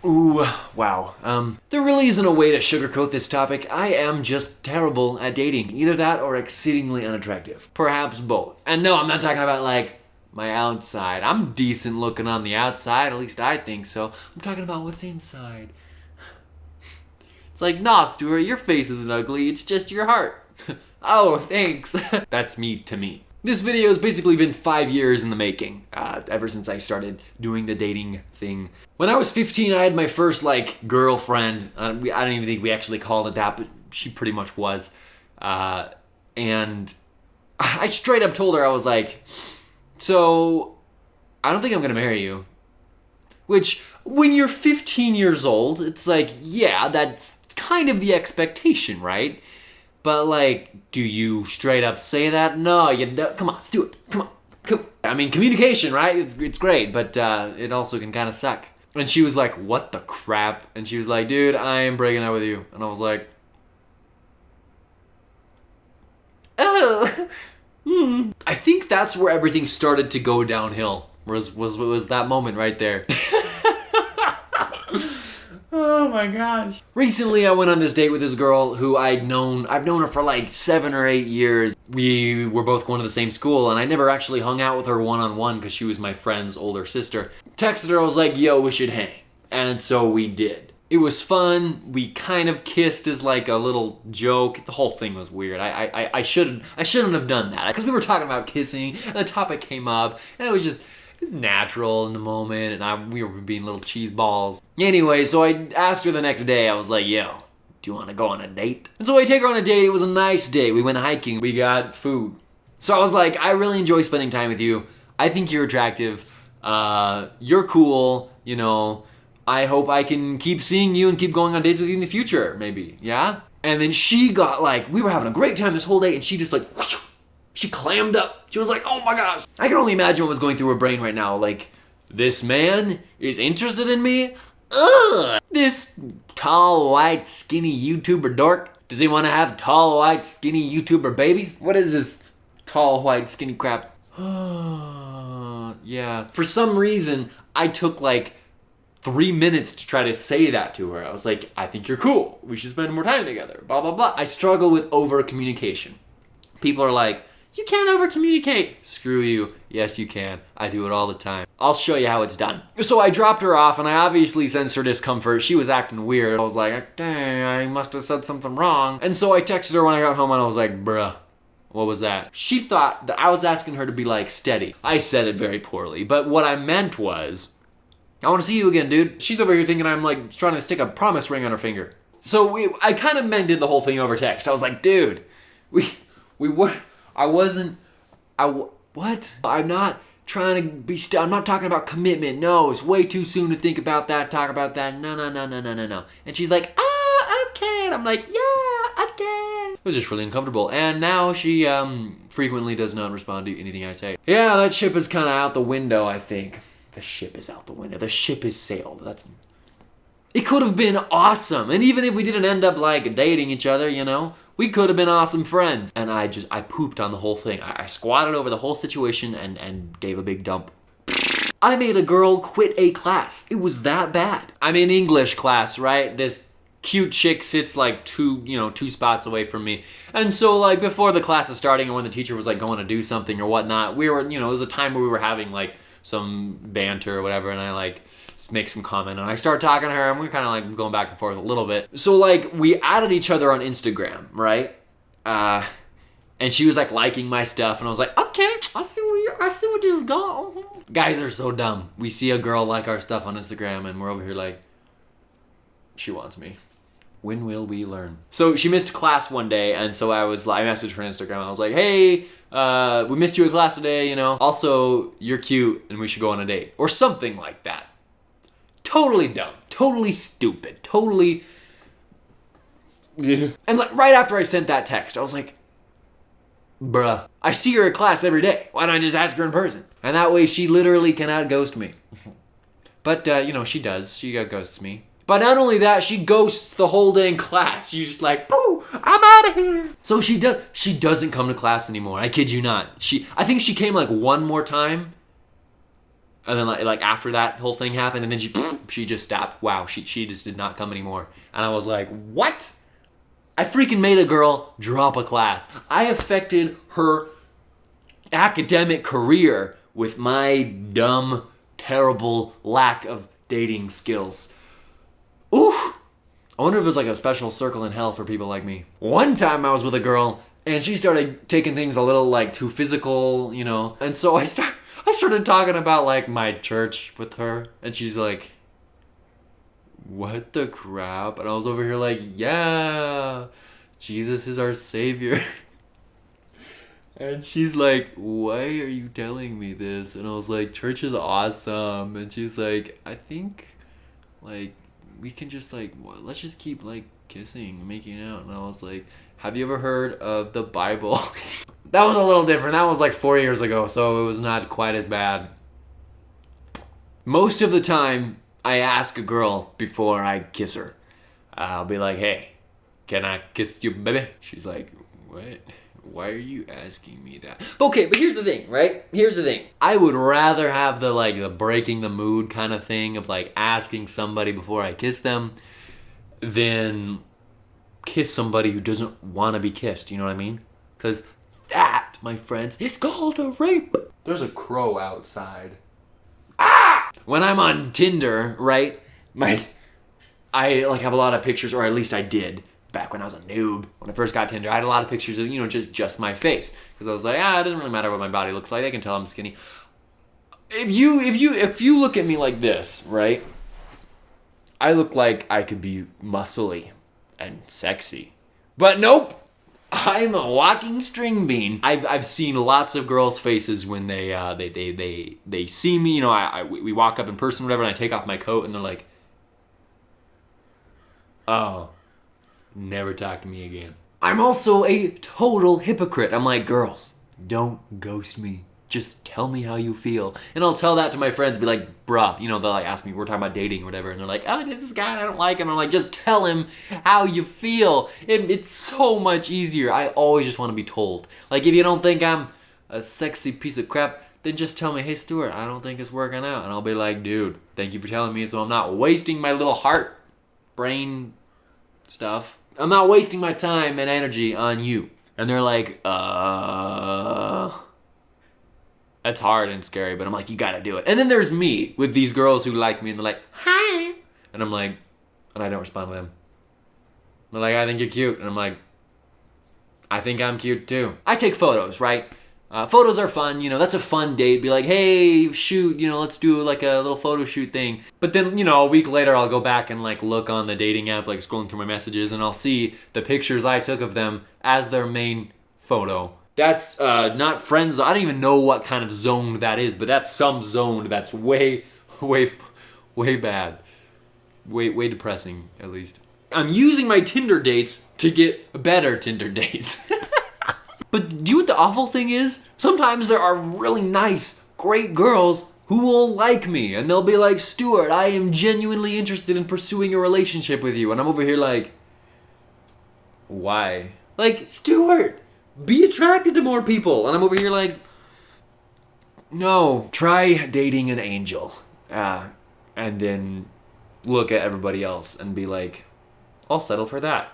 Ooh, wow. There really isn't a way to sugarcoat this topic. I am just terrible at dating. Either that or exceedingly unattractive. Perhaps both. And no, I'm not talking about like my outside. I'm decent looking on the outside, at least I think so. I'm talking about what's inside. It's like, nah, Stuart, your face isn't ugly, it's just your heart. Oh, thanks. That's me to me. This video has basically been 5 years in the making, ever since I started doing the dating thing. When I was 15, I had my first, girlfriend. I don't even think we actually called it that, but she pretty much was. And I straight up told her, I was like, so, I don't think I'm gonna marry you. Which, when you're 15 years old, it's like, yeah, that's kind of the expectation, right? But do you straight up say that? No, you don't. Come on, Stuart. Come on. I mean, communication, right? It's great, but it also can kind of suck. And she was like, what the crap? And she was like, dude, I am breaking up with you. And I was like, oh. I think that's where everything started to go downhill. Was that moment right there. Oh my gosh. Recently I went on this date with this girl who I've known her for like 7 or 8 years. We were both going to the same school and I never actually hung out with her one-on-one because she was my friend's older sister. Texted her, I was like, yo, we should hang. And so we did. It was fun. We kind of kissed as like a little joke. The whole thing was weird. I shouldn't have done that because we were talking about kissing and the topic came up and it's natural in the moment, and we were being little cheese balls. Anyway, so I asked her the next day, I was like, yo, do you want to go on a date? And so I take her on a date. It was a nice date. We went hiking. We got food. So I was like, I really enjoy spending time with you. I think you're attractive. You're cool. You know, I hope I can keep seeing you and keep going on dates with you in the future, maybe. Yeah? And then she got we were having a great time this whole day, and she just whoosh, she clammed up. She was like, oh my gosh. I can only imagine what was going through her brain right now. This man is interested in me? Ugh. This tall, white, skinny YouTuber dork? Does he want to have tall, white, skinny YouTuber babies? What is this tall, white, skinny crap? Yeah. For some reason, I took 3 minutes to try to say that to her. I was like, I think you're cool. We should spend more time together. Blah, blah, blah. I struggle with over communication. People are like, you can't over-communicate. Screw you. Yes, you can. I do it all the time. I'll show you how it's done. So I dropped her off, and I obviously sensed her discomfort. She was acting weird. I was like, dang, I must have said something wrong. And so I texted her when I got home, and I was like, bruh, what was that? She thought that I was asking her to be, steady. I said it very poorly, but what I meant was, I want to see you again, dude. She's over here thinking I'm, trying to stick a promise ring on her finger. So I kind of mended the whole thing over text. I was like, dude, what? I'm not trying to be I'm not talking about commitment. No, it's way too soon to think about that, talk about that. No. And she's like, okay. And I'm like, yeah, okay. It was just really uncomfortable. And now she frequently does not respond to anything I say. Yeah, that ship is kind of out the window, I think. The ship is out the window. The ship is sailed. It could have been awesome. And even if we didn't end up dating each other, we could have been awesome friends. And I pooped on the whole thing. I squatted over the whole situation and gave a big dump. I made a girl quit a class. It was that bad. I'm in English class, right? This cute chick sits two spots away from me. And so before the class is starting and when the teacher was going to do something or whatnot, we were, it was a time where we were having some banter or whatever, and I make some comment, and I start talking to her, and we're kind of going back and forth a little bit. So we added each other on Instagram, right? And she was liking my stuff, and I was like, okay, I see where this is going. Guys are so dumb. We see a girl like our stuff on Instagram, and we're over here she wants me. When will we learn? So she missed class one day, and so I messaged her on Instagram. I was like, hey, we missed you in class today, Also, you're cute, and we should go on a date. Or something like that. Totally dumb. Totally stupid. Totally... Yeah. And right after I sent that text, I was like, bruh, I see her at class every day. Why don't I just ask her in person? And that way she literally cannot ghost me. But, she does. She ghosts me. But not only that, she ghosts the whole dang class. She's just boo, I'm out of here. So she doesn't come to class anymore. I kid you not. I think she came one more time. And then like after that whole thing happened, and then she just stopped. Wow, she just did not come anymore. And I was like, what? I freaking made a girl drop a class. I affected her academic career with my dumb, terrible lack of dating skills. Ooh. I wonder if there's like a special circle in hell for people like me. One time I was with a girl and she started taking things a little like too physical, you know. And so I started talking about like my church with her, and she's like, what the crap? And I was over here like, yeah, Jesus is our savior. And she's like, why are you telling me this? And I was like, church is awesome. And she's like, I think like we can just like, let's just keep like kissing, making out. And I was like, have you ever heard of the Bible? That was a little different. That was like 4 years ago, so it was not quite as bad. Most of the time, I ask a girl before I kiss her. I'll be like, hey, can I kiss you, baby? She's like, what? Why are you asking me that? Okay, but here's the thing, right? Here's the thing. I would rather have the breaking the mood kind of thing of like asking somebody before I kiss them than kiss somebody who doesn't want to be kissed, you know what I mean? Because that, my friends, is called a rape. There's a crow outside. Ah! When I'm on Tinder, right, I like have a lot of pictures, or at least I did back when I was a noob. When I first got Tinder, I had a lot of pictures of, you know, just my face, because I was like, it doesn't really matter what my body looks like. They can tell I'm skinny. If you look at me like this, right, I look like I could be muscly and sexy, but nope. I'm a walking string bean. I've seen lots of girls' faces when they see me. You know, we walk up in person, or whatever, and I take off my coat, and they're like, "Oh, never talk to me again." I'm also a total hypocrite. I'm like, girls, don't ghost me. Just tell me how you feel. And I'll tell that to my friends, be like, bruh, you know, they'll like ask me, we're talking about dating or whatever, and they're like, oh, there's this guy and I don't like him. I'm like, just tell him how you feel. It's so much easier. I always just want to be told. Like, if you don't think I'm a sexy piece of crap, then just tell me, hey, Stuart, I don't think it's working out. And I'll be like, dude, thank you for telling me, so I'm not wasting my little heart, brain stuff. I'm not wasting my time and energy on you. And they're like, that's hard and scary, but I'm like, you gotta do it. And then there's me with these girls who like me, and they're like, hi. And I'm like, and I don't respond to them. They're like, I think you're cute. And I'm like, I think I'm cute too. I take photos, right? Photos are fun, you know, that's a fun date. Be like, hey, shoot, you know, let's do like a little photo shoot thing. But then, you know, a week later, I'll go back and like look on the dating app, like scrolling through my messages, and I'll see the pictures I took of them as their main photo. That's not friends. I don't even know what kind of zone that is, but that's some zone that's way bad. Way depressing, at least. I'm using my Tinder dates to get better Tinder dates. But do you know what the awful thing is? Sometimes there are really nice, great girls who will like me, and they'll be like, Stuart, I am genuinely interested in pursuing a relationship with you. And I'm over here like, why? Like, Stuart, be attracted to more people. And I'm over here like, no, try dating an angel. And then look at everybody else and be like, I'll settle for that.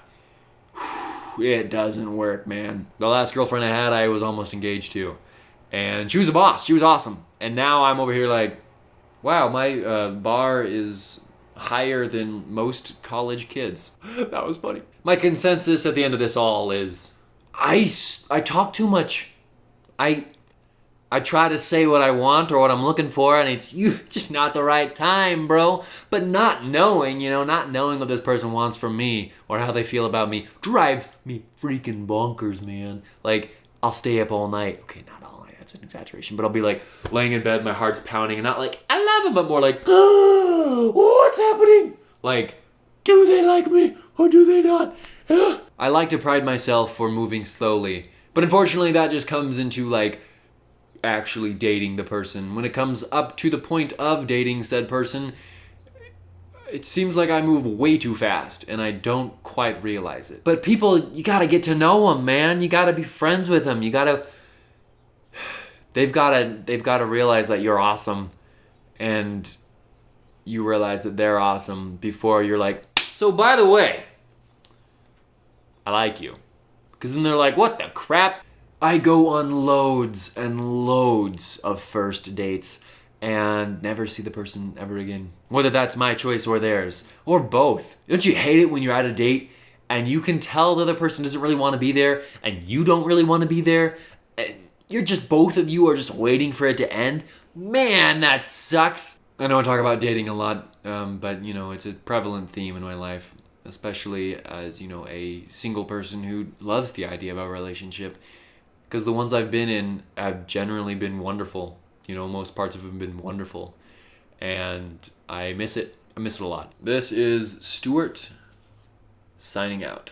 It doesn't work, man. The last girlfriend I had, I was almost engaged to. And she was a boss. She was awesome. And now I'm over here like, wow, my bar is higher than most college kids. That was funny. My consensus at the end of this all is, I talk too much. I try to say what I want or what I'm looking for, and it's just not the right time, bro. But not knowing what this person wants from me or how they feel about me drives me freaking bonkers, man. Like, I'll stay up all night. Okay, not all night, that's an exaggeration. But I'll be like laying in bed, my heart's pounding, and not like, I love him, but more like, oh, what's happening? Like, do they like me or do they not? I like to pride myself for moving slowly. But unfortunately, that just comes into like actually dating the person. When it comes up to the point of dating said person, it seems like I move way too fast and I don't quite realize it. But people, you gotta get to know them, man. You gotta be friends with them. They've gotta realize that you're awesome and you realize that they're awesome before you're like, so by the way, I like you. Because then they're like, what the crap? I go on loads and loads of first dates and never see the person ever again. Whether that's my choice or theirs, or both. Don't you hate it when you're at a date and you can tell the other person doesn't really want to be there and you don't really want to be there? And you're just, both of you are just waiting for it to end? Man, that sucks. I know I talk about dating a lot, but you know, it's a prevalent theme in my life, especially as, you know, a single person who loves the idea of a relationship. Because the ones I've been in have generally been wonderful. You know, most parts of them have been wonderful. And I miss it. I miss it a lot. This is Stuart signing out.